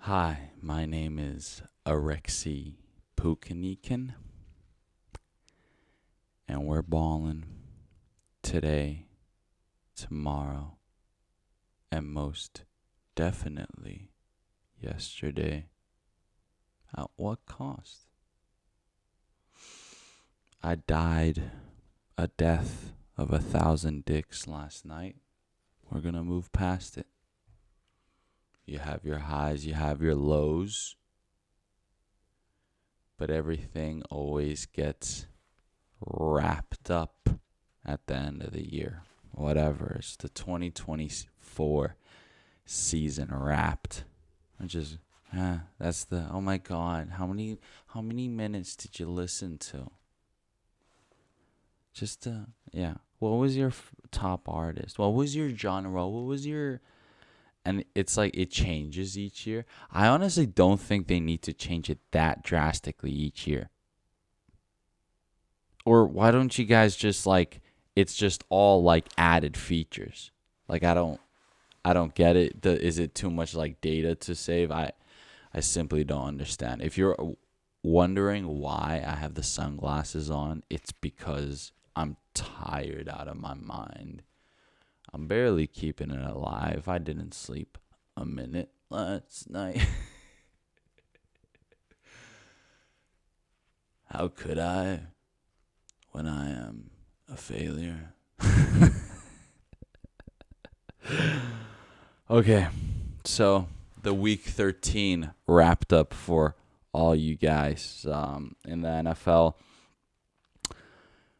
Hi, my name is Alexei Pukanikin, and we're ballin' today, tomorrow, and most definitely yesterday. At what cost? I died a death of 1,000 dicks last night. We're gonna move past it. You have your highs, you have your lows, but everything always gets wrapped up at the end of the year. Whatever. It's the 2024 season wrapped. That's the, oh my God. How many minutes did you listen to? Yeah. What was your top artist? What was your genre? What was your, and it's like it changes each year. I honestly don't think they need to change it that drastically each year. Or why don't you guys just like it's just all like added features? Like I don't get it. Is it too much like data to save? I simply don't understand. If you're wondering why I have the sunglasses on, it's because I'm tired out of my mind. I'm barely keeping it alive. I didn't sleep a minute last night. How could I when I am a failure? Okay, so the week 13 wrapped up for all you guys in the NFL.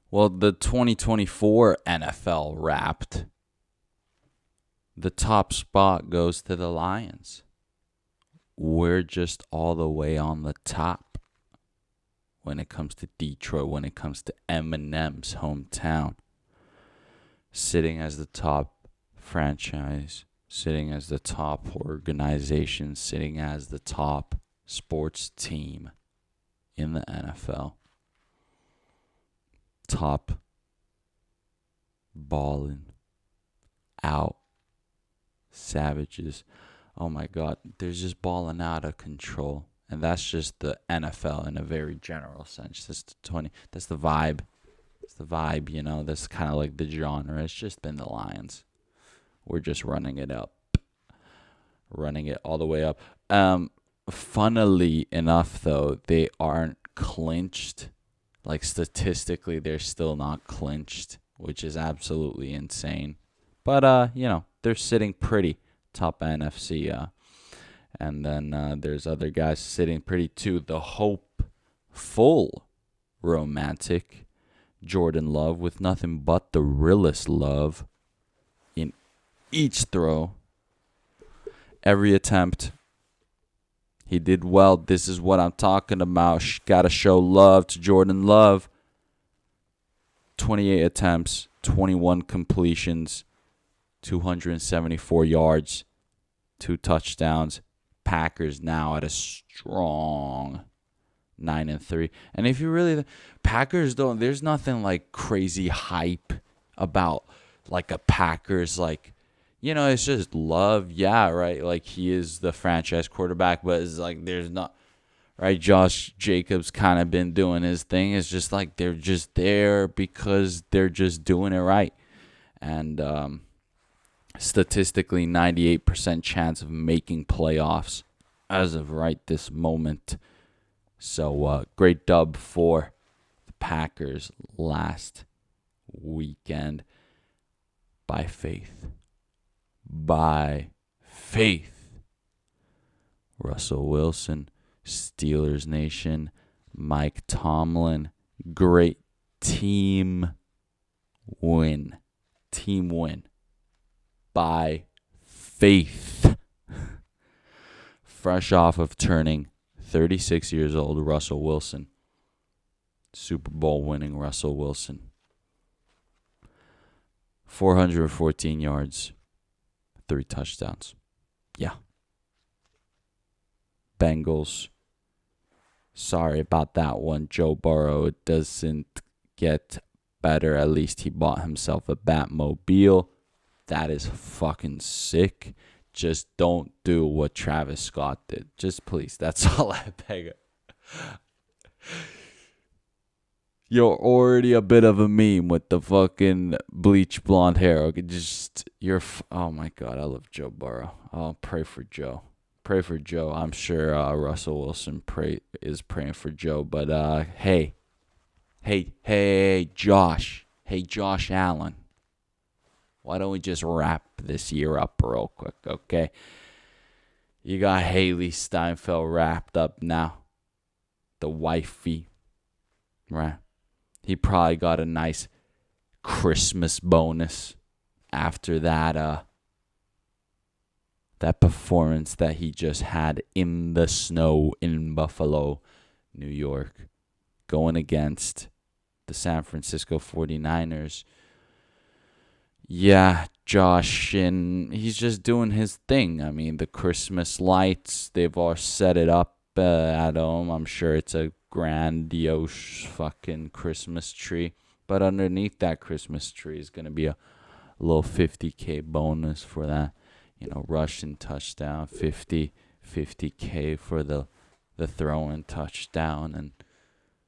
Well, the 2024 NFL wrapped. The top spot goes to the Lions. We're just all the way on the top when it comes to Detroit, when it comes to Eminem's hometown. Sitting as the top franchise, sitting as the top organization, sitting as the top sports team in the NFL. Top ballin' out savages. Oh my God, they're just balling out of control. And that's just the NFL in a very general sense. That's the vibe. It's the vibe, That's kind of like the genre. It's just been the Lions. We're just running it up. Running it all the way up. Funnily enough, though, they aren't clinched. Like, statistically, they're still not clinched, which is absolutely insane. But, they're sitting pretty top NFC. And then there's other guys sitting pretty, too. The hopeful romantic Jordan Love with nothing but the realest love in each throw. Every attempt. He did well. This is what I'm talking about. Gotta show love to Jordan Love. 28 attempts, 21 completions, 274 yards, 2 touchdowns. Packers now at a strong 9-3. And if you really, Packers don't, there's nothing like crazy hype about like a Packers, like, it's just love. Yeah, right. Like he is the franchise quarterback, but it's like there's not, right. Josh Jacobs kind of been doing his thing. It's just like they're just there because they're just doing it right. And statistically, 98% chance of making playoffs as of right this moment. So great dub for the Packers last weekend by faith. By faith. Russell Wilson, Steelers Nation, Mike Tomlin, great team win. Team win. By faith. Fresh off of turning 36 years old, Russell Wilson. Super Bowl winning Russell Wilson. 414 yards. 3 touchdowns. Yeah. Bengals. Sorry about that one, Joe Burrow. It doesn't get better. At least he bought himself a Batmobile. That is fucking sick. just don't do what Travis Scott did. Just please. That's all I beg. You're already a bit of a meme with the fucking bleach blonde hair. Okay, oh my God, I love Joe Burrow. I'll pray for Joe. Pray for Joe. I'm sure Russell Wilson is praying for Joe. But hey, Josh. Hey, Josh Allen. Why don't we just wrap this year up real quick, okay? You got Haley Steinfeld wrapped up now. The wifey, right? He probably got a nice Christmas bonus after that that performance that he just had in the snow in Buffalo, New York, going against the San Francisco 49ers. Yeah, Josh, and he's just doing his thing. I mean, the Christmas lights, they've all set it up at home. I'm sure it's a grandiose fucking Christmas tree. But underneath that Christmas tree is going to be a little 50K bonus for that. Rushing touchdown, 50K for the throw-in touchdown, and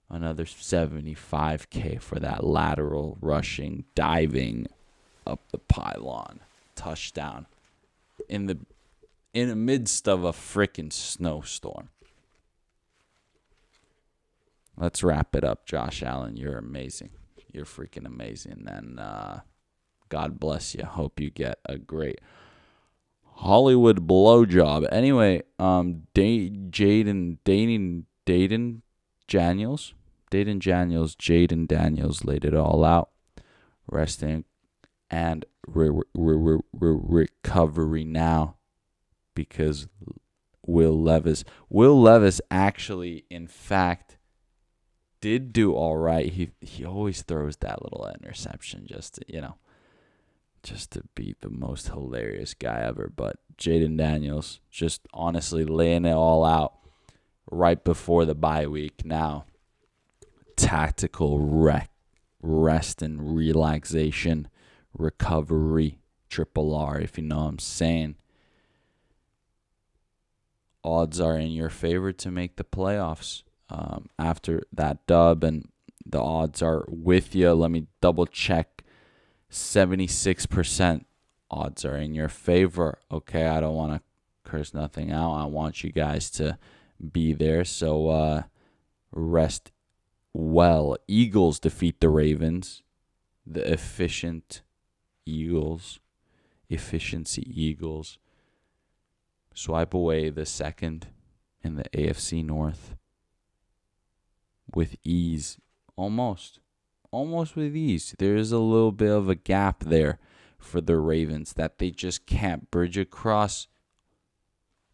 another 75K for that lateral rushing, diving up the pylon touchdown in the midst of a freaking snowstorm. Let's wrap it up, Josh Allen. You're amazing. You're freaking amazing. And God bless you. Hope you get a great Hollywood blowjob. Anyway, Jaden Daniels laid it all out. Resting and recovery now because Will Levis actually, in fact, did do all right. He always throws that little interception just to be the most hilarious guy ever. But Jaden Daniels just honestly laying it all out right before the bye week. Now, tactical rest and relaxation, recovery, triple R, if you know what I'm saying. Odds are in your favor to make the playoffs after that dub, and the odds are with you. Let me double check. 76% odds are in your favor. Okay, I don't want to curse nothing out. I want you guys to be there. So rest well. Eagles defeat the Ravens. The efficiency Eagles swipe away the second in the AFC North with ease. Almost with ease. There is a little bit of a gap there for the Ravens that they just can't bridge across.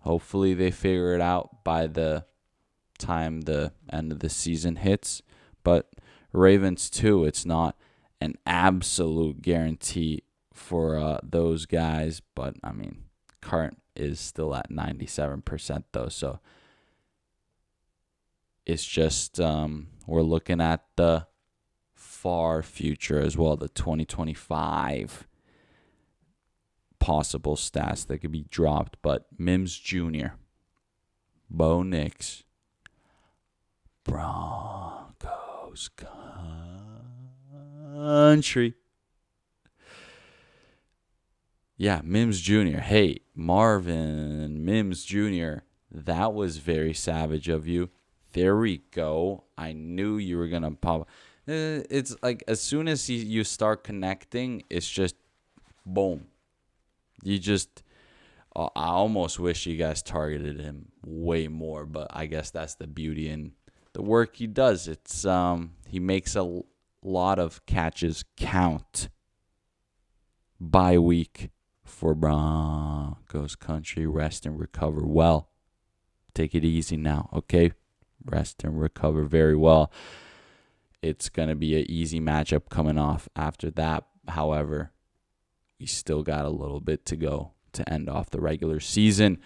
Hopefully they figure it out by the time the end of the season hits. But Ravens too, it's not an absolute guarantee for those guys. But, I mean, current is still at 97% though. So it's just we're looking at the far future as well, the 2025 possible stats that could be dropped. But Mims Jr., Bo Nix, Broncos country. Yeah, Mims Jr. Hey, Marvin Mims Jr., that was very savage of you. There we go. I knew you were going to pop. It's like as soon as you start connecting, it's just boom. You just, I almost wish you guys targeted him way more, but I guess that's the beauty in the work he does. It's he makes a lot of catches count. Bye week for Broncos country. Rest and recover well. Take it easy now, okay? Rest and recover very well. It's going to be an easy matchup coming off after that. However, we still got a little bit to go to end off the regular season.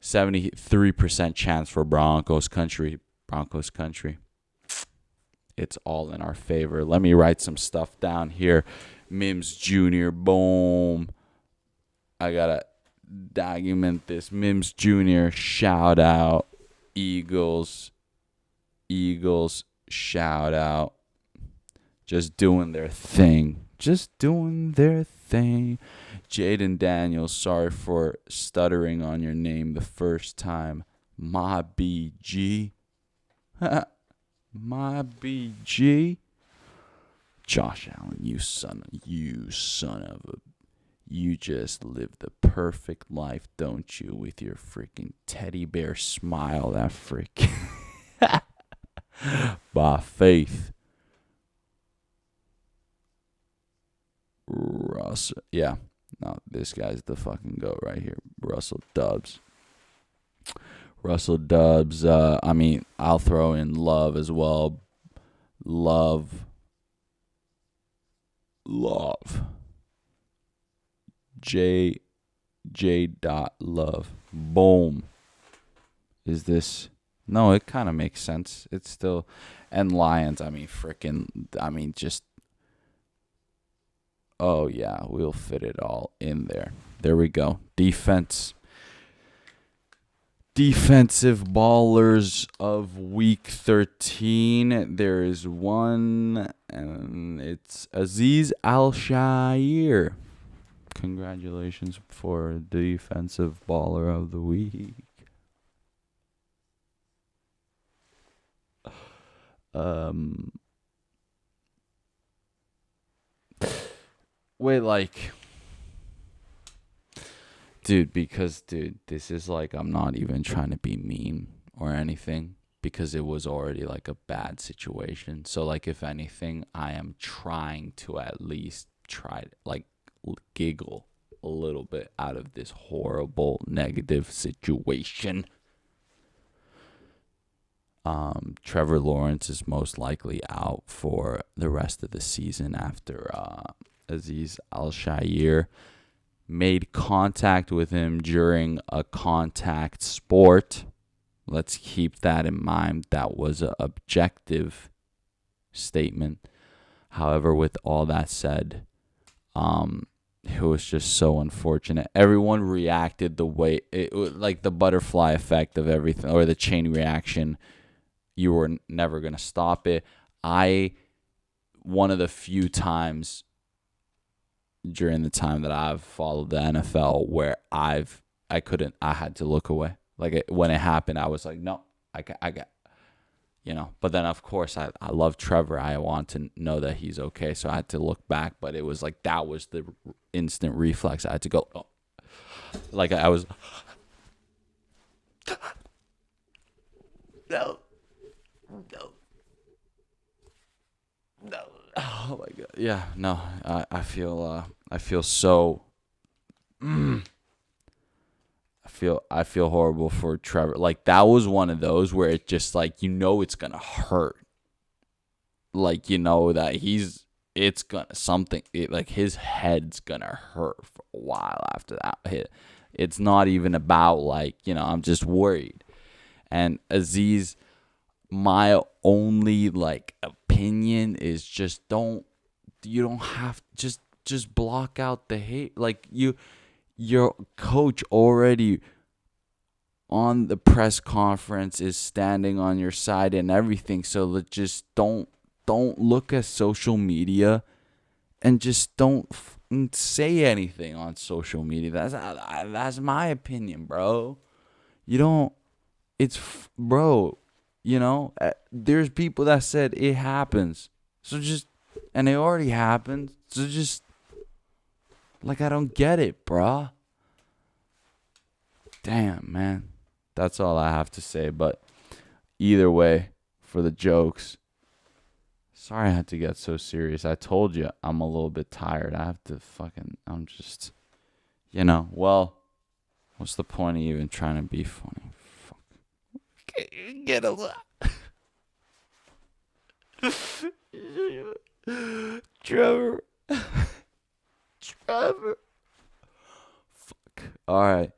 73% chance for Broncos country. Broncos country. It's all in our favor. Let me write some stuff down here. Mims Jr., boom. I got to document this. Mims Jr. Shout out. Eagles. Shout out. Just doing their thing. Jaden Daniels, sorry for stuttering on your name the first time. My BG. My BG. Josh Allen, you son of a... You just live the perfect life, don't you? With your freaking teddy bear smile, that freaking... By faith. Russell. Yeah. No, this guy's the fucking goat right here. Russell Dubs. I mean, I'll throw in Love as well. Love. J. Love. Boom. Is this... No, it kind of makes sense. It's still... And Lions, just... Oh, yeah, we'll fit it all in there. There we go. Defense. Defensive ballers of week 13. There is one, and it's Azeez Al-Shaair. Congratulations for defensive baller of the week. Dude, this is like, I'm not even trying to be mean or anything, because it was already like a bad situation. So like, if anything, I am trying to at least giggle a little bit out of this horrible negative situation. Trevor Lawrence is most likely out for the rest of the season after Azeez Al-Shaair made contact with him during a contact sport. Let's keep that in mind. That was an objective statement. However, with all that said, it was just so unfortunate. Everyone reacted the way like the butterfly effect of everything, or the chain reaction. You were never going to stop it. One of the few times during the time that I've followed the NFL where I had to look away. Like, when it happened, I was like, no, I got, but then of course I love Trevor. I want to know that he's okay. So I had to look back, but it was like, that was the instant reflex. I had to go, oh. Like I was, no. Oh my God. Yeah, no, I feel so, I feel horrible for Trevor. Like, that was one of those where it just like, it's going to hurt. Like, that it's going to, like his head's going to hurt for a while after that hit. It's not even about like, I'm just worried. And Azeez, my only like opinion is just you don't have, just block out the hate. Like, your coach already on the press conference is standing on your side and everything. So just don't look at social media, and just don't say anything on social media. That's my opinion, bro. Bro, there's people that said it happens. So and it already happened. So just, like, I don't get it, bruh. Damn, man. That's all I have to say. But either way, for the jokes, sorry I had to get so serious. I told you I'm a little bit tired. I'm just, well, what's the point of even trying to be funny? Fuck. Get a lot. Trevor. Fuck. All right.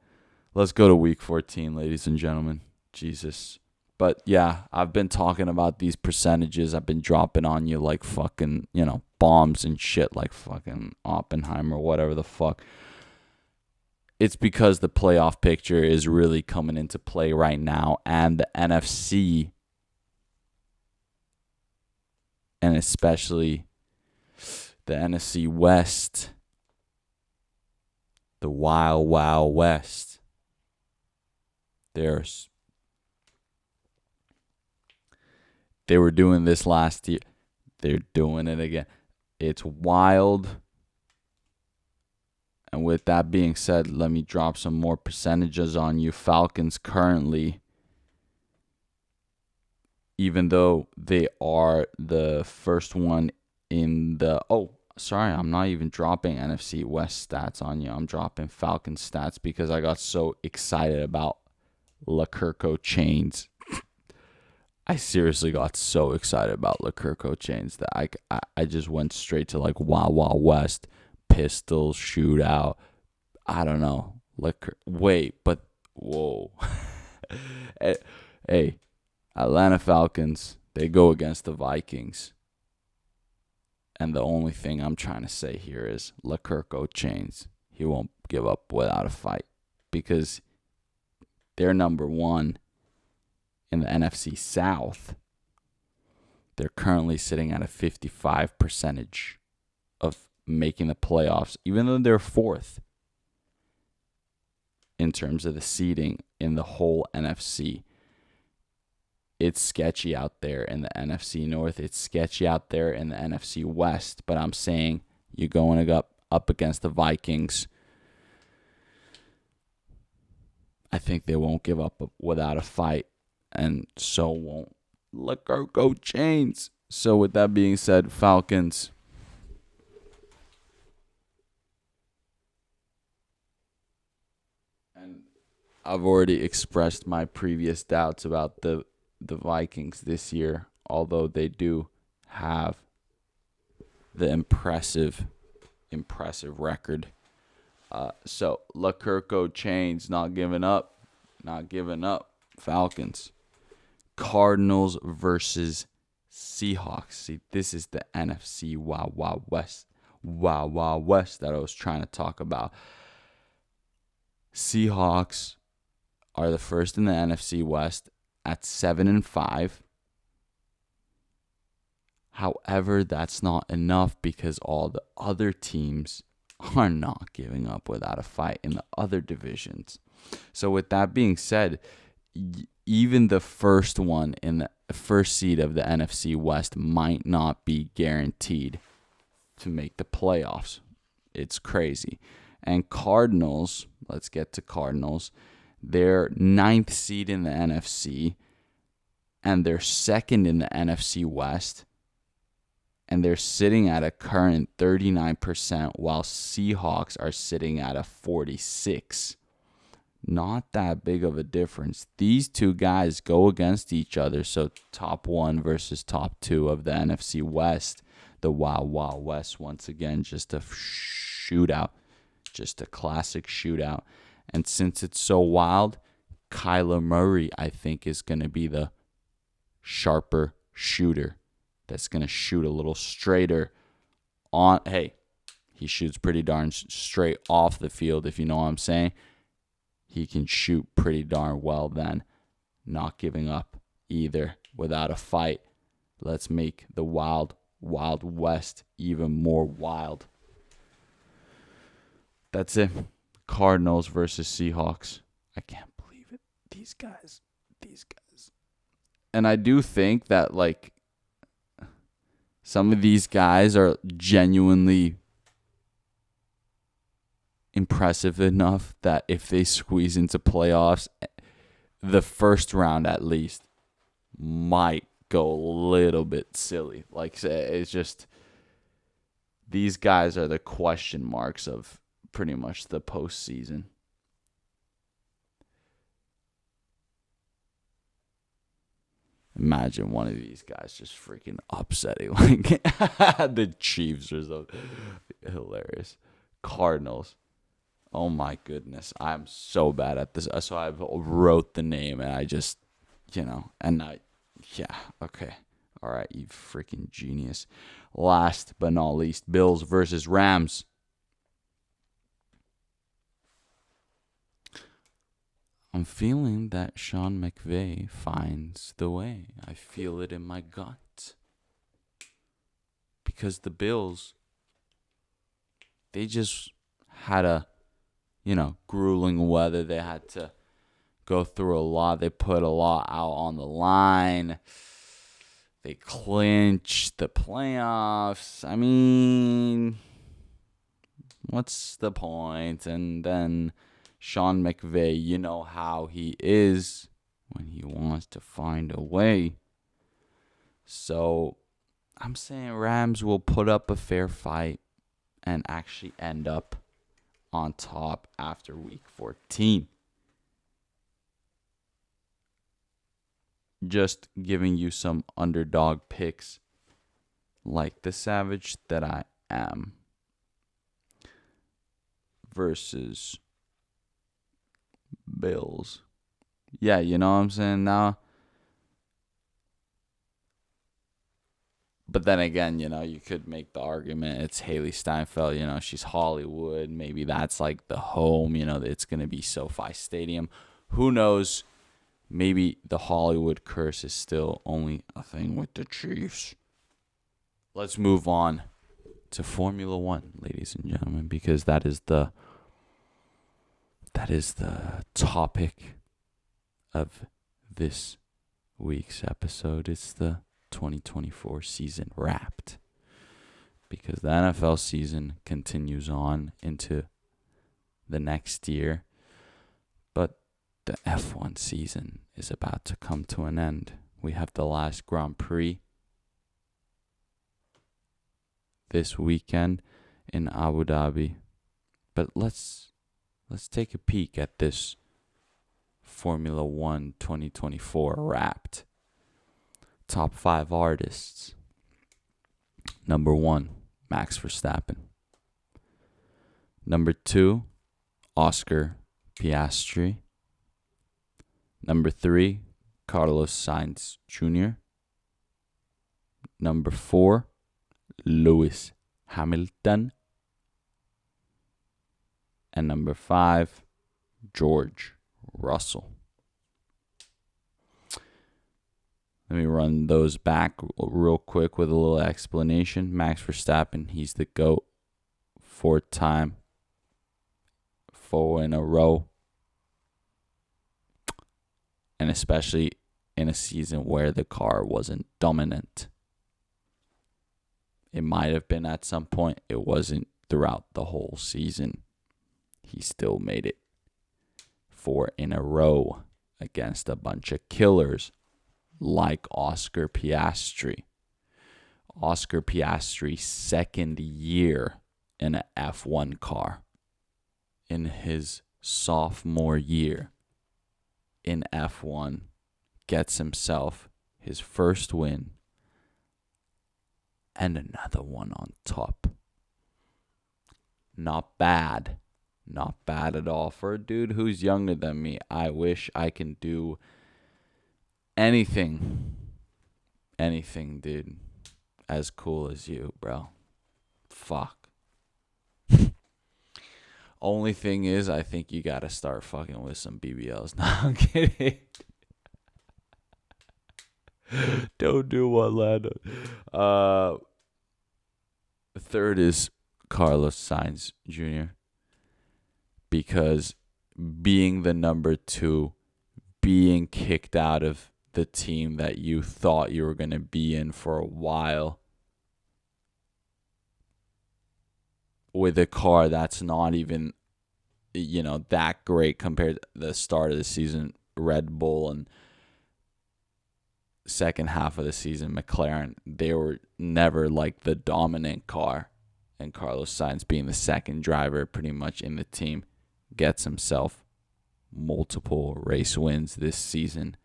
Let's go to week 14, ladies and gentlemen. Jesus. But yeah, I've been talking about these percentages. I've been dropping on you like fucking, bombs and shit, like fucking Oppenheimer, whatever the fuck. it's because the playoff picture is really coming into play right now, and the NFC, and especially the NFC West, the Wild Wild West. They were doing this last year. They're doing it again. It's wild. And with that being said, let me drop some more percentages on you. Falcons currently, even though they are the first one in the... Oh, sorry, I'm not even dropping NFC West stats on you. I'm dropping Falcons stats because I got so excited about Leclerco chains. I seriously got so excited about Leclerco chains that I just went straight to like Wild Wild West, pistols, shootout. I don't know. Wait, but whoa. Hey, Atlanta Falcons, they go against the Vikings. And the only thing I'm trying to say here is Leclerco chains. He won't give up without a fight because they're number one in the NFC South. They're currently sitting at a 55% of making the playoffs, even though they're fourth in terms of the seeding in the whole NFC. It's sketchy out there in the NFC North. It's sketchy out there in the NFC West. But I'm saying you're going up against the Vikings. I think they won't give up without a fight. And so won't Leclerco chains. So with that being said, Falcons. And I've already expressed my previous doubts about the Vikings this year, although they do have the impressive record. So Leclerco chains, not giving up. Falcons. Cardinals versus Seahawks. See, this is the NFC Wild Wild West. Wild Wild West that I was trying to talk about. Seahawks are the first in the NFC West at 7-5. However, that's not enough because all the other teams are not giving up without a fight in the other divisions. So with that being said, even the first one in the first seed of the NFC West might not be guaranteed to make the playoffs. It's crazy. And Cardinals, let's get to Cardinals. They're 9th seed in the NFC, and they're 2nd in the NFC West, and they're sitting at a current 39%, while Seahawks are sitting at a 46%. Not that big of a difference. These two guys go against each other, so top 1 versus top 2 of the NFC West. The Wild Wild West, once again, just a shootout. Just a classic shootout. And since it's so wild, Kyler Murray, I think, is going to be the sharper shooter that's going to shoot a little straighter on. Hey, he shoots pretty darn straight off the field, if you know what I'm saying. He can shoot pretty darn well then. Not giving up either without a fight. Let's make the Wild Wild West even more wild. That's it. Cardinals versus Seahawks. I can't believe it. These guys. And I do think that, like, some of these guys are genuinely impressive enough that if they squeeze into playoffs, the first round at least might go a little bit silly. Like, it's just, these guys are the question marks of pretty much the postseason. Imagine one of these guys just freaking upsetting like the Chiefs or something. Hilarious. Cardinals. Oh my goodness. I'm so bad at this. So I wrote the name and I just, okay. All right, you freaking genius. Last but not least, Bills versus Rams. I'm feeling that Sean McVay finds the way. I feel it in my gut. Because the Bills, they just had a, grueling weather. They had to go through a lot. They put a lot out on the line. They clinched the playoffs. I mean, what's the point? And then Sean McVay, you know how he is when he wants to find a way. So I'm saying Rams will put up a fair fight and actually end up on top after week 14. Just giving you some underdog picks like the savage that I am versus Bills. Yeah, you know what I'm saying now? But then again, you could make the argument it's Haley Steinfeld, she's Hollywood. Maybe that's like the home, it's going to be SoFi Stadium. Who knows? Maybe the Hollywood curse is still only a thing with the Chiefs. Let's move on to Formula One, ladies and gentlemen, because that is the topic of this week's episode. It's the 2024 season wrapped, because the NFL season continues on into the next year, but the F1 season is about to come to an end. We have the last Grand Prix this weekend in Abu Dhabi, but let's take a peek at this Formula One 2024 wrapped. Top 5 artists. Number 1, Max Verstappen. Number 2, Oscar Piastri. Number 3, Carlos Sainz Jr. Number 4, Lewis Hamilton. And number 5, George Russell. Let me run those back real quick with a little explanation. Max Verstappen, he's the GOAT. 4 in a row. And especially in a season where the car wasn't dominant. It might have been at some point. It wasn't throughout the whole season. He still made it 4 in a row against a bunch of killers like Oscar Piastri. Oscar Piastri's second year in an F1 car. In his sophomore year in F1, gets himself his first win and another one on top. Not bad. Not bad at all for a dude who's younger than me. I wish I can do anything, dude, as cool as you, bro. Fuck. Only thing is, I think you gotta start fucking with some BBLs. No, I'm kidding. Don't do one, Lando. Third is Carlos Sainz Jr. Because being the number 2, being kicked out of the team that you thought you were going to be in for a while, with a car that's not even, that great compared to the start of the season, Red Bull, and second half of the season, McLaren, they were never like the dominant car. And Carlos Sainz, being the second driver pretty much in the team, gets himself multiple race wins this season.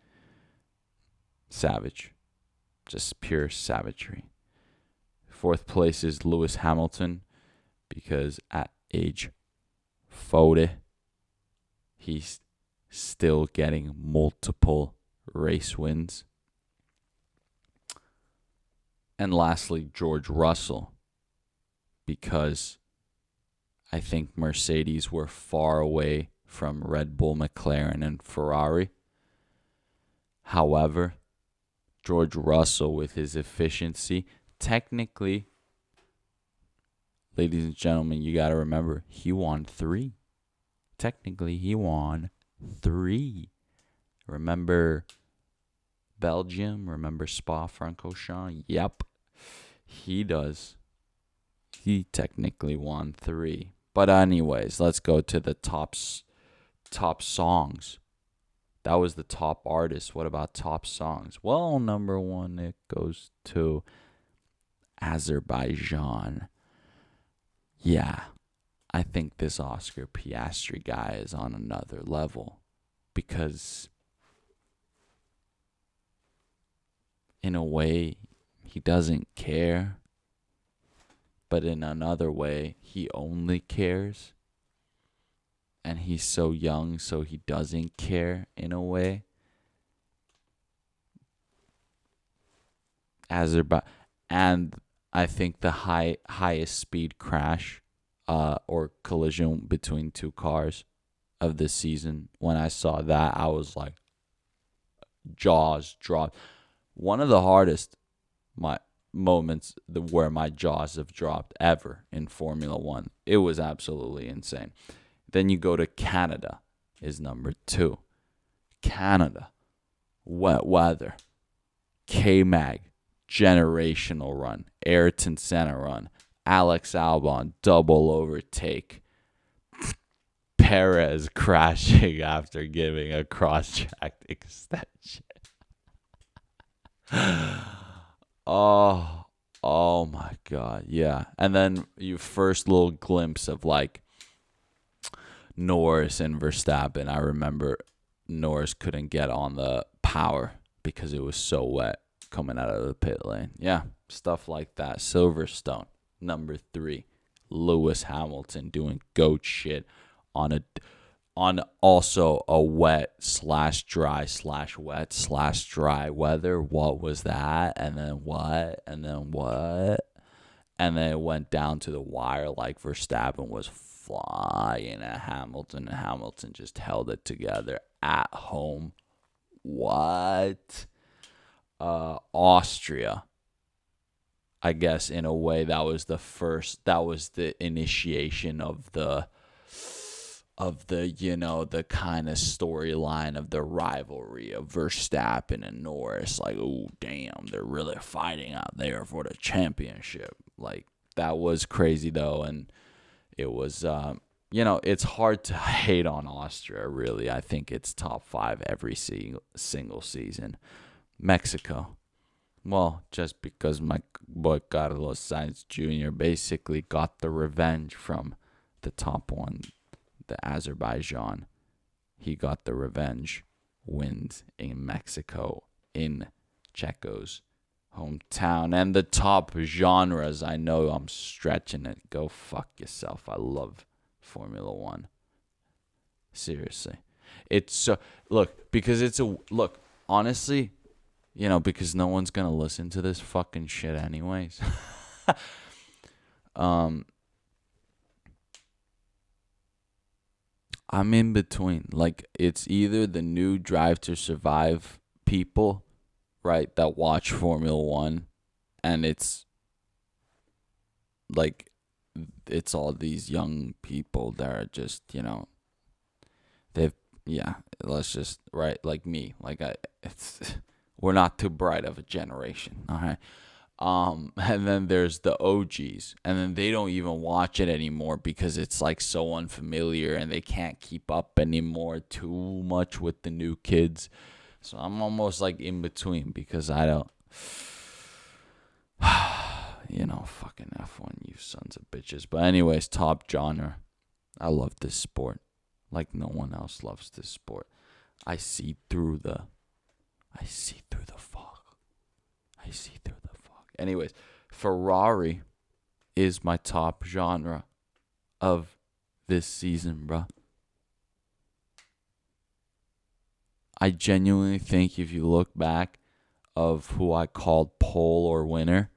Savage. Just pure savagery. 4th place is Lewis Hamilton, because at age 40, he's still getting multiple race wins. And lastly, George Russell, because I think Mercedes were far away from Red Bull, McLaren, and Ferrari. However, George Russell, with his efficiency, technically, ladies and gentlemen, you got to remember, he won 3. Technically, he won 3. Remember Belgium? Remember Spa-Francorchamps? Yep, he does. He technically won 3. But anyways, let's go to the top songs. That was the top artist. What about top songs? Well, number 1, it goes to Azerbaijan. Yeah, I think this Oscar Piastri guy is on another level because in a way, he doesn't care. But in another way, he only cares. And he's so young, so he doesn't care in a way. And I think the highest speed crash or collision between 2 cars of this season, when I saw that, I was like, jaws dropped. One of the hardest moments where my jaws have dropped ever in Formula One. It was absolutely insane. Then you go to Canada is number 2. Canada, wet weather, K-Mag, generational run, Ayrton Senna run, Alex Albon, double overtake, Perez crashing after giving a cross-track extension. Oh my God, yeah. And then you first little glimpse of like Norris and Verstappen. I remember Norris couldn't get on the power because it was so wet coming out of the pit lane. Yeah, stuff like that. Silverstone, number 3. Lewis Hamilton doing goat shit on also a wet / dry / wet / dry weather. What was that? And then what? And then what? And then it went down to the wire like Verstappen was flying at Hamilton, and Hamilton just held it together at home. What? Austria. I guess in a way that was the initiation of the the kind of storyline of the rivalry of Verstappen and Norris. Like, oh damn, they're really fighting out there for the championship. Like, that was crazy though, and it was it's hard to hate on Austria, really. I think it's top 5 every single season. Mexico. Well, just because my boy Carlos Sainz Jr. basically got the revenge from the top one, the Azerbaijan. He got the revenge wins in Mexico, in Checo's hometown. And the top genres, I know I'm stretching it. Go fuck yourself. I love Formula One. Seriously. It's so, honestly, because no one's going to listen to this fucking shit anyways. I'm in between. Like, it's either the new Drive to Survive people, right, that watch Formula One, and it's like, it's all these young people that are just, let's just, right, like me. Like, we're not too bright of a generation, all right? And then there's the OGs, and then they don't even watch it anymore because it's like so unfamiliar and they can't keep up anymore too much with the new kids. So I'm almost like in between because I don't, fucking F1, you sons of bitches. But anyways, top genre. I love this sport like no one else loves this sport. I see through the fog. Anyways, Ferrari is my top genre of this season, bruh. I genuinely think if you look back of who I called pole or winner,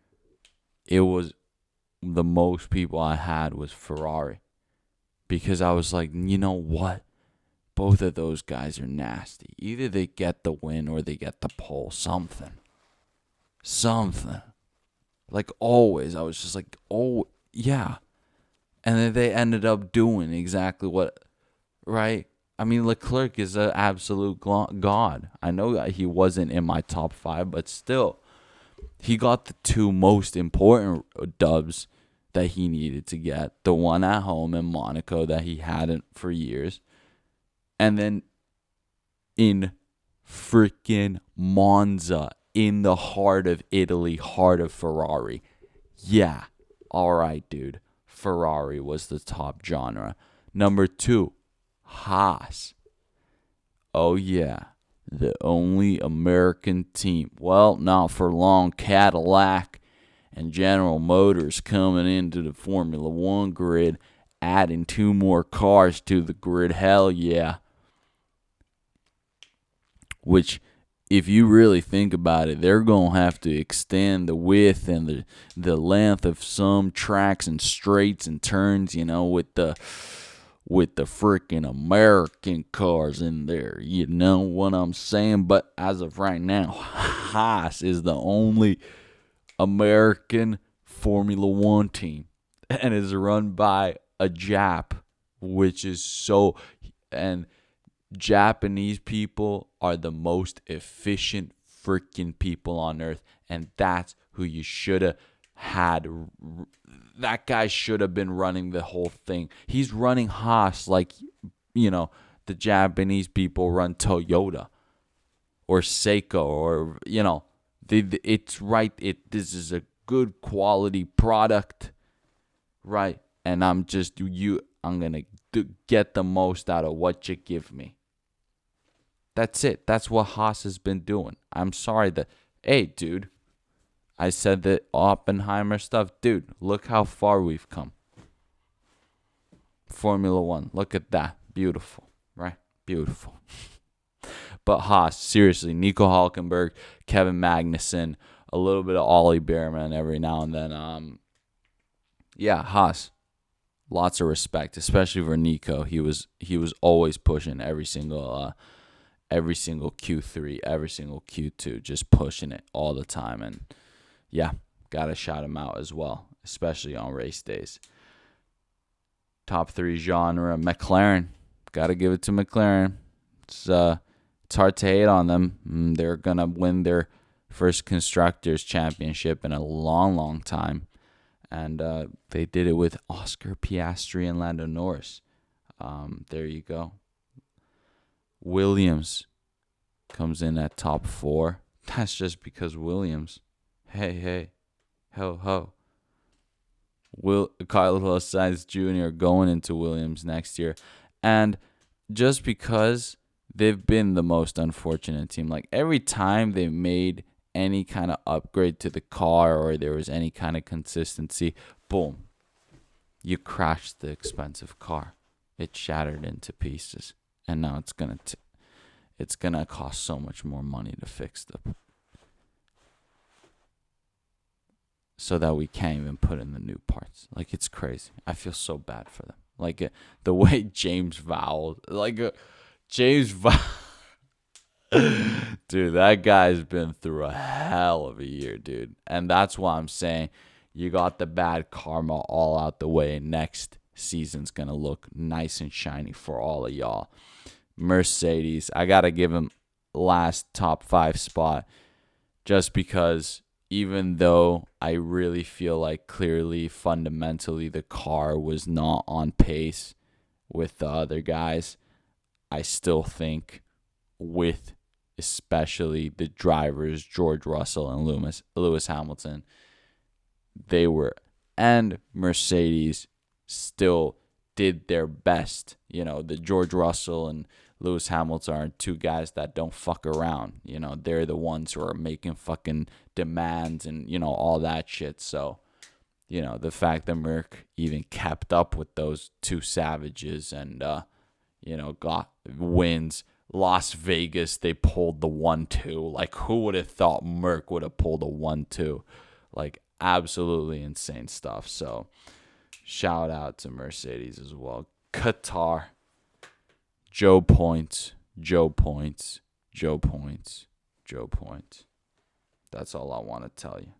it was the most people I had was Ferrari. Because I was like, you know what? both of those guys are nasty. Either they get the win or they get the pole. Something. Like always, I was just like, oh, yeah. And then they ended up doing exactly what, right? I mean, Leclerc is an absolute god. I know that he wasn't in my top 5, but still, he got the 2 most important dubs that he needed to get. The one at home in Monaco that he hadn't for years. And then in freaking Monza, in the heart of Italy, heart of Ferrari. Yeah, all right, dude. Ferrari was the top genre. Number 2, Haas. Oh, yeah. The only American team. Well, not for long. Cadillac and General Motors coming into the Formula One grid, adding 2 more cars to the grid. Hell yeah. Which, if you really think about it, they're going to have to extend the width and the length of some tracks and straights and turns, with the freaking American cars in there. You know what I'm saying? But as of right now, Haas is the only American Formula One team and is run by a Jap, which is so... And Japanese people are the most efficient freaking people on earth, and that's who you should have had. That guy should have been running the whole thing. He's running Haas like, the Japanese people run Toyota or Seiko or, it's right. This is a good quality product, right? And I'm going to get the most out of what you give me. That's it. That's what Haas has been doing. I'm sorry that, hey, dude, I said the Oppenheimer stuff. Dude, look how far we've come. Formula One. Look at that. Beautiful, right? Beautiful. But Haas, seriously, Nico Hülkenberg, Kevin Magnussen, a little bit of Ollie Behrman every now and then. Yeah, Haas. Lots of respect, especially for Nico. He was always pushing every single Q3, every single Q2, just pushing it all the time. And yeah, gotta shout him out as well, especially on race days. Top 3 genre, McLaren. Gotta give it to McLaren. It's hard to hate on them. They're gonna win their first Constructors' Championship in a long, long time. And they did it with Oscar Piastri and Lando Norris. There you go. Williams comes in at top 4. That's just because Williams. Hey, ho. Carlos Sainz Jr. going into Williams next year. And just because they've been the most unfortunate team. Like every time they made any kind of upgrade to the car or there was any kind of consistency, boom, you crashed the expensive car. It shattered into pieces. And now it's gonna cost so much more money to fix them, so that we can't even put in the new parts. Like, it's crazy. I feel so bad for them. Like the way James Vowell, dude, that guy's been through a hell of a year, dude. And that's why I'm saying you got the bad karma all out the way. Next season's gonna look nice and shiny for all of y'all. Mercedes, I gotta give him last top 5 spot, just because even though I really feel like clearly fundamentally the car was not on pace with the other guys, I still think with especially the drivers George Russell and Lewis Hamilton, they were, and Mercedes still did their best. The George Russell and Lewis Hamilton are 2 guys that don't fuck around. They're the ones who are making fucking demands and, all that shit. So, the fact that Merck even kept up with those 2 savages and, got wins. Las Vegas, they pulled the 1-2. Like, who would have thought Merck would have pulled a 1-2? Like, absolutely insane stuff. So, shout out to Mercedes as well. Qatar. Joe points, Joe points, Joe points, Joe points. That's all I want to tell you.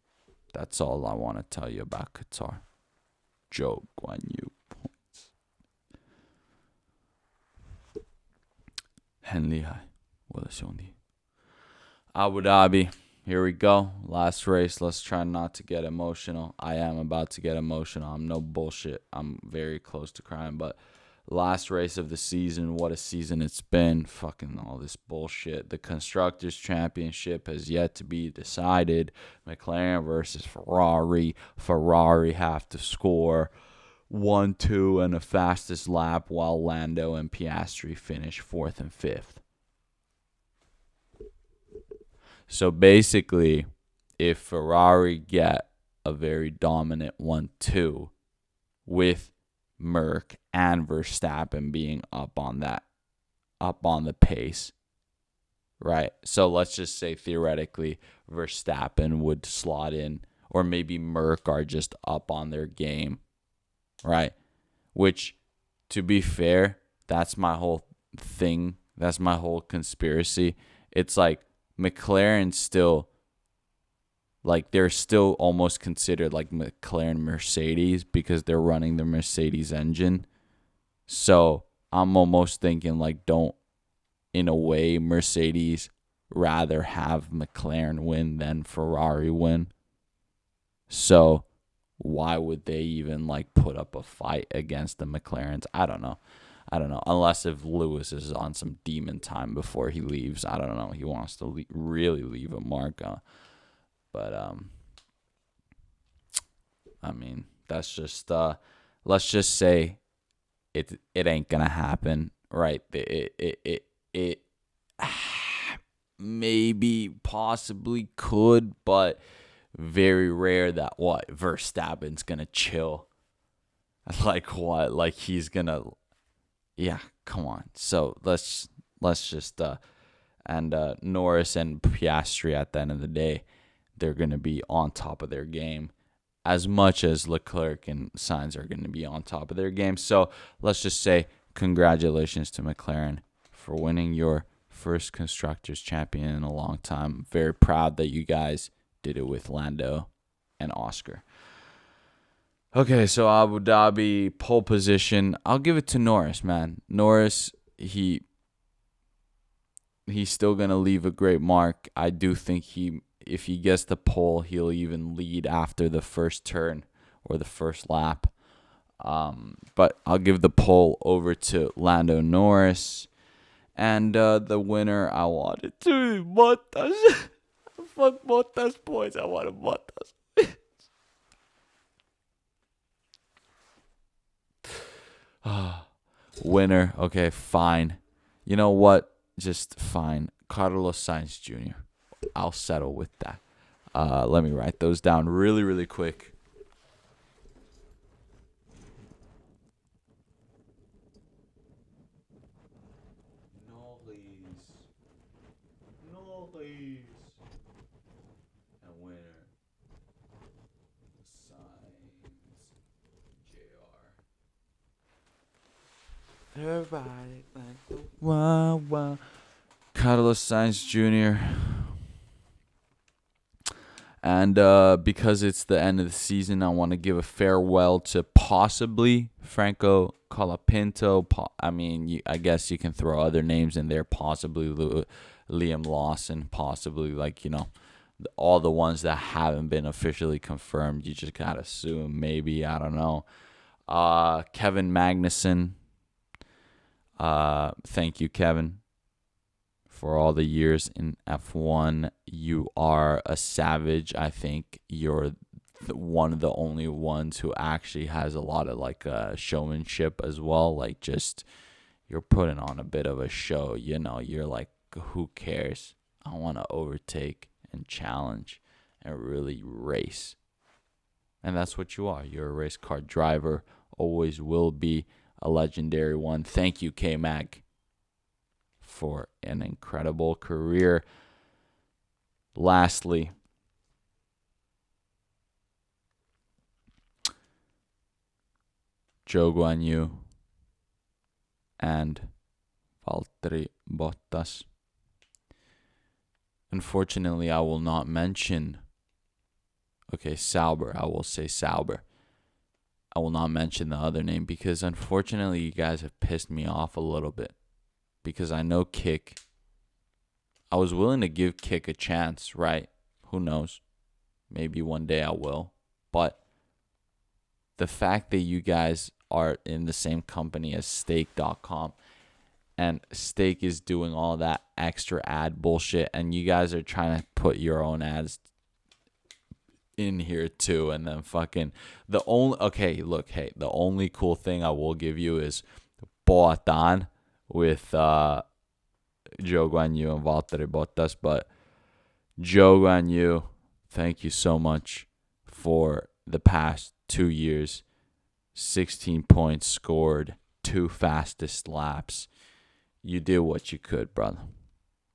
That's all I want to tell you about Qatar. Zhou GuanYu points. 很厉害，我的兄弟。Abu Dhabi, here we go. Last race. Let's try not to get emotional. I am about to get emotional. I'm no bullshit. I'm very close to crying, but last race of the season. What a season it's been. Fucking all this bullshit. The Constructors' Championship has yet to be decided. McLaren versus Ferrari. Ferrari have to score 1-2 and the fastest lap, while Lando and Piastri finish 4th and 5th. So basically, if Ferrari get a very dominant 1-2 with Merc and Verstappen being up on the pace, right? So let's just say theoretically Verstappen would slot in, or maybe Merc are just up on their game, right? Which, to be fair, that's my whole thing. That's my whole conspiracy. It's like McLaren still, like, they're still almost considered like McLaren Mercedes because they're running the Mercedes engine. So I'm almost thinking, like, don't, in a way, Mercedes rather have McLaren win than Ferrari win. So why would they even, like, put up a fight against the McLarens? I don't know. Unless if Lewis is on some demon time before he leaves. I don't know. He wants to really leave a mark. But I mean, that's just, let's just say it ain't gonna happen, right? It maybe possibly could, but very rare that Verstappen's gonna chill. Like what? Like he's gonna, yeah, come on. So let's just and Norris and Piastri, at the end of the day, they're gonna be on top of their game as much as Leclerc and Sainz are gonna be on top of their game. So let's just say congratulations to McLaren for winning your first Constructors Champion in a long time. Very proud that you guys did it with Lando and Oscar. Okay, so Abu Dhabi pole position. I'll give it to Norris, man. Norris, he's still gonna leave a great mark. I do think if he gets the pole, he'll even lead after the first turn or the first lap. But I'll give the pole over to Lando Norris, and the winner I wanted to be Bottas. Fuck Bottas points. I wanted Bottas. Winner. Okay, fine. You know what? Just fine. Carlos Sainz Jr. I'll settle with that. Let me write those down really, really quick. Noise. And winner. Sainz Jr. Everybody like the wow. Carlos Sainz Jr. And because it's the end of the season, I want to give a farewell to possibly Franco Colapinto. I guess you can throw other names in there. Possibly Liam Lawson. Possibly, all the ones that haven't been officially confirmed. You just gotta assume. Maybe, I don't know. Kevin Magnussen. Thank you, Kevin, for all the years in F1. You are a savage. I think you're one of the only ones who actually has a lot of showmanship as well. Like, just, you're putting on a bit of a show. You're like, who cares? I want to overtake and challenge and really race. And that's what you are. You're a race car driver. Always will be a legendary one. Thank you, K-Mag, for an incredible career. Lastly, Zhou GuanYu and Valtteri Bottas. Unfortunately, I will not mention. Okay, Sauber. I will say Sauber. I will not mention the other name because unfortunately you guys have pissed me off a little bit. Because I know Kick. I was willing to give Kick a chance, right? Who knows? Maybe one day I will. But the fact that you guys are in the same company as Stake.com and Stake is doing all that extra ad bullshit and you guys are trying to put your own ads in here too, and then fucking the only cool thing I will give you is Ballin with Zhou GuanYu and Valtteri Bottas. But Zhou GuanYu, thank you so much for the past 2 years. 16 points scored, 2 fastest laps. You did what you could, brother.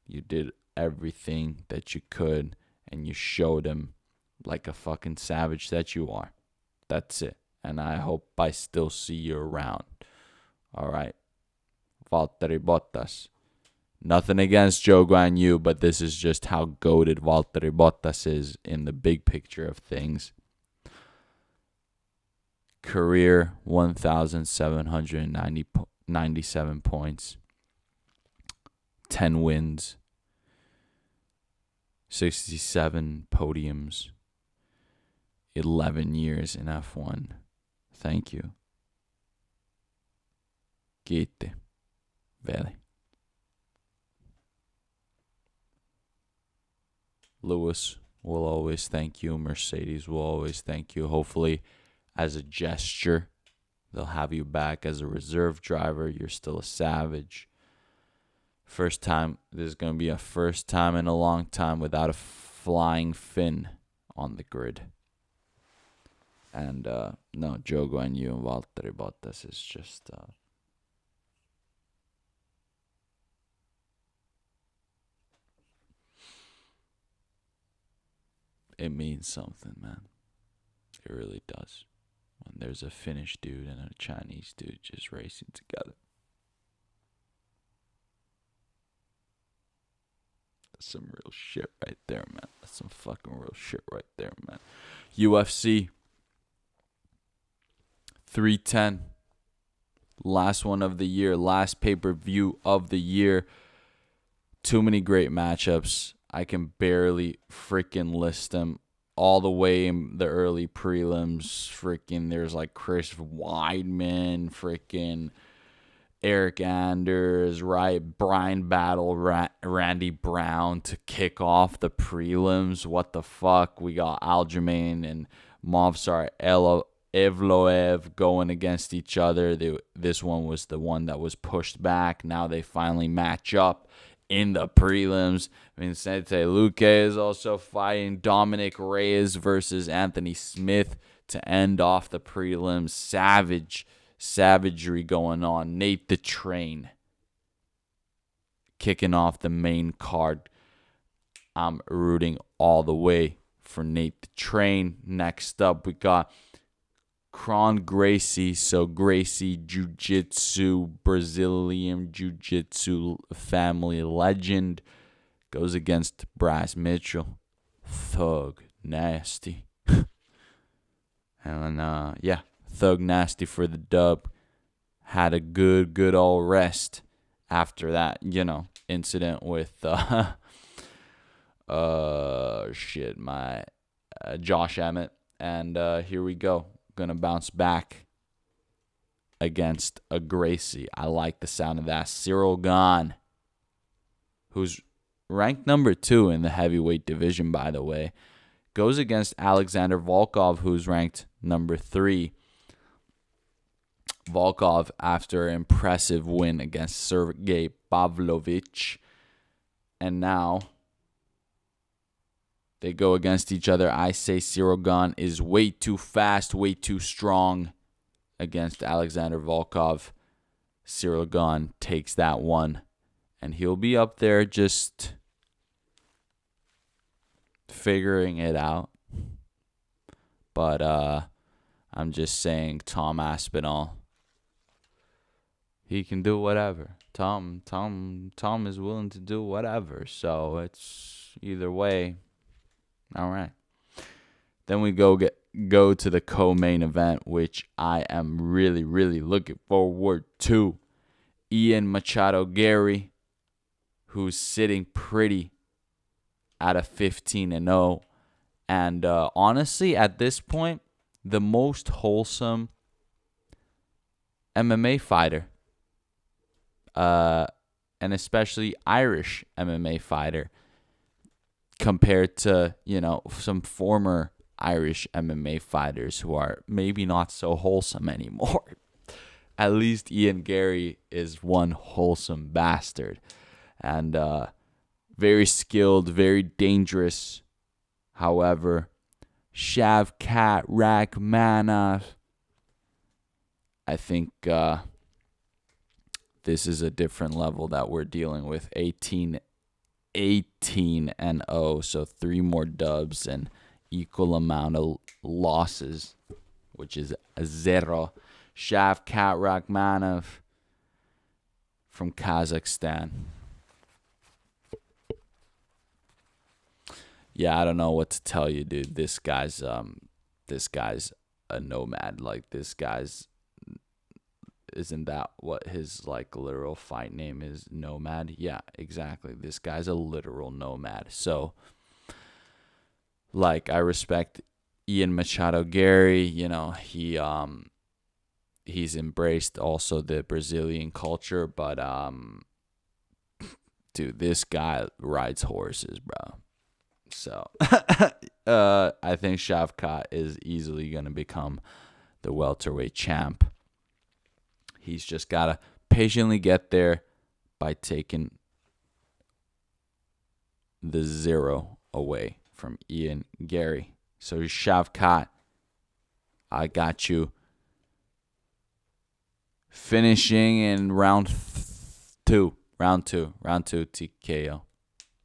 You did everything that you could, and you showed him like a fucking savage that you are. That's it. And I hope I still see you around. All right. Valtteri Bottas. Nothing against Zhou GuanYu, but this is just how goated Valtteri Bottas is in the big picture of things. Career 1,797 points. 10 wins. 67 podiums. 11 years in F1. Thank you. Gitte. Veli. Lewis will always thank you. Mercedes will always thank you. Hopefully, as a gesture, they'll have you back as a reserve driver. You're still a savage. This is going to be a first time in a long time without a flying fin on the grid. And, no, Zhou GuanYu and Valtteri Bottas is just, it means something, man. It really does. When there's a Finnish dude and a Chinese dude just racing together. That's some real shit right there, man. That's some fucking real shit right there, man. UFC 310. Last one of the year. Last pay-per-view of the year. Too many great matchups. I can barely freaking list them. All the way in the early prelims, freaking there's like Chris Weidman, freaking Eric Anders, right? Brian Battle, Randy Brown to kick off the prelims. What the fuck? We got Aljamain and Movsar Evloev going against each other. This one was the one that was pushed back. Now they finally match up in the prelims. Vincente Luque is also fighting Dominic Reyes versus Anthony Smith to end off the prelims. Savagery going on. Nate the Train kicking off the main card. I'm rooting all the way for Nate the Train. Next up, we got Kron Gracie. So Gracie Jiu-Jitsu, Brazilian Jiu-Jitsu family legend, goes against Bryce Mitchell. Thug Nasty. And Thug Nasty for the dub. Had a good old rest after that, incident with Josh Emmett. And here we go. Gonna bounce back against a Gracie. I like the sound of that. Cyril Gane, who's ranked number 2 in the heavyweight division, by the way, goes against Alexander Volkov, who's ranked number 3. Volkov, after an impressive win against Sergey Pavlovich, and now they go against each other. I say Cyril Gane is way too fast, way too strong against Alexander Volkov. Cyril Gane takes that one, and he'll be up there just figuring it out. But I'm just saying, Tom Aspinall, he can do whatever. Tom is willing to do whatever. So it's either way. All right. Then we go to the co-main event, which I am really, really looking forward to. Ian Machado Gary, who's sitting pretty at a 15-0. And honestly, at this point, the most wholesome MMA fighter, and especially Irish MMA fighter, compared to, some former Irish MMA fighters who are maybe not so wholesome anymore. At least Ian Gary is one wholesome bastard. And very skilled, very dangerous. However, Shavkat Rakhmonov, I think this is a different level that we're dealing with. 18-0, so 3 more dubs and equal amount of losses, which is a 0. Shavkat Rakhmonov from Kazakhstan. Yeah, I don't know what to tell you, dude. This guy's a nomad. Like, this guy's, isn't that what his literal fight name is? Nomad? Yeah, exactly. This guy's a literal nomad. So, I respect Ian Machado Gary. He's embraced also the Brazilian culture, but dude, this guy rides horses, bro. So I think Shavkat is easily going to become the welterweight champ. He's just got to patiently get there by taking the 0 away from Ian Gary. So Shavkat, I got you. Finishing in round 2 TKO.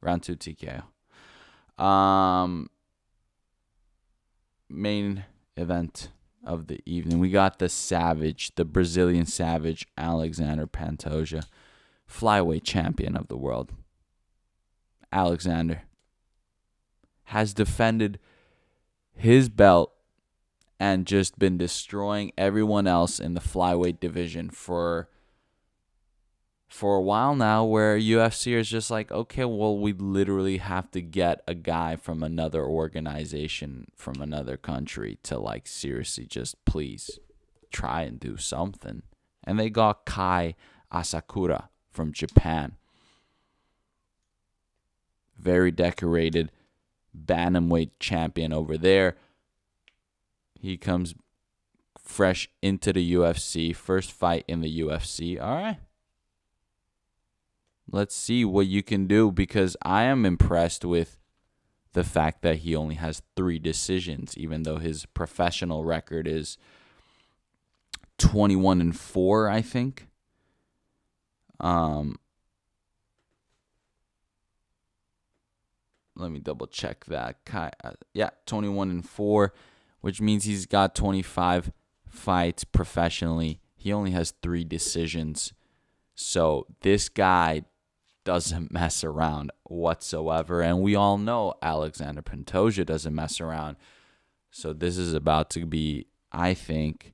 Round 2 TKO. Main event of the evening. We got the Brazilian Savage, Alexander Pantoja, flyweight champion of the world. Alexander has defended his belt and just been destroying everyone else in the flyweight division for a while now, where UFC is just like, okay, well, we literally have to get a guy from another organization, from another country to seriously just please try and do something. And they got Kai Asakura from Japan. Very decorated bantamweight champion over there. He comes fresh into the UFC. First fight in the UFC. All right. Let's see what you can do, because I am impressed with the fact that he only has 3 decisions, even though his professional record is 21-4, I think. Let me double check that. 21-4, which means he's got 25 fights professionally. He only has 3 decisions. So this guy doesn't mess around whatsoever. And we all know Alexander Pantoja doesn't mess around. So this is about to be, I think,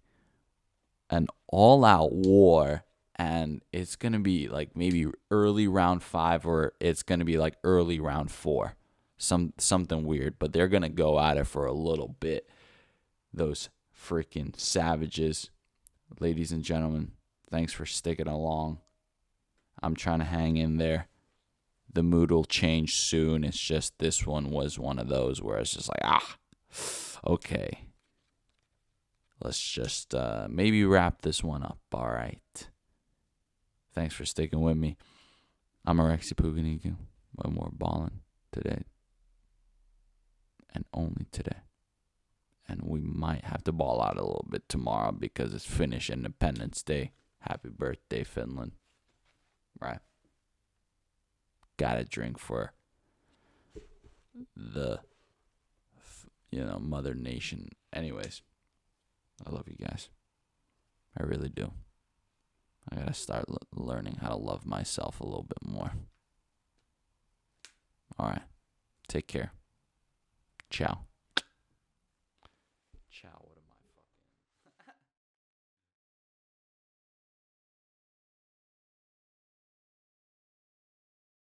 an all-out war. And it's going to be maybe early round 5, or it's going to be early round 4. Something weird. But they're going to go at it for a little bit. Those freaking savages. Ladies and gentlemen, thanks for sticking along. I'm trying to hang in there. The mood will change soon. It's just this one was one of those where it's just okay. Let's just maybe wrap this one up. All right. Thanks for sticking with me. I'm Alexi Puganiku. One more Ballin today. And only today. And we might have to ball out a little bit tomorrow because it's Finnish Independence Day. Happy birthday, Finland. Right. Gotta drink for the, Mother Nation. Anyways, I love you guys. I really do. I gotta start learning how to love myself a little bit more. All right. Take care. Ciao.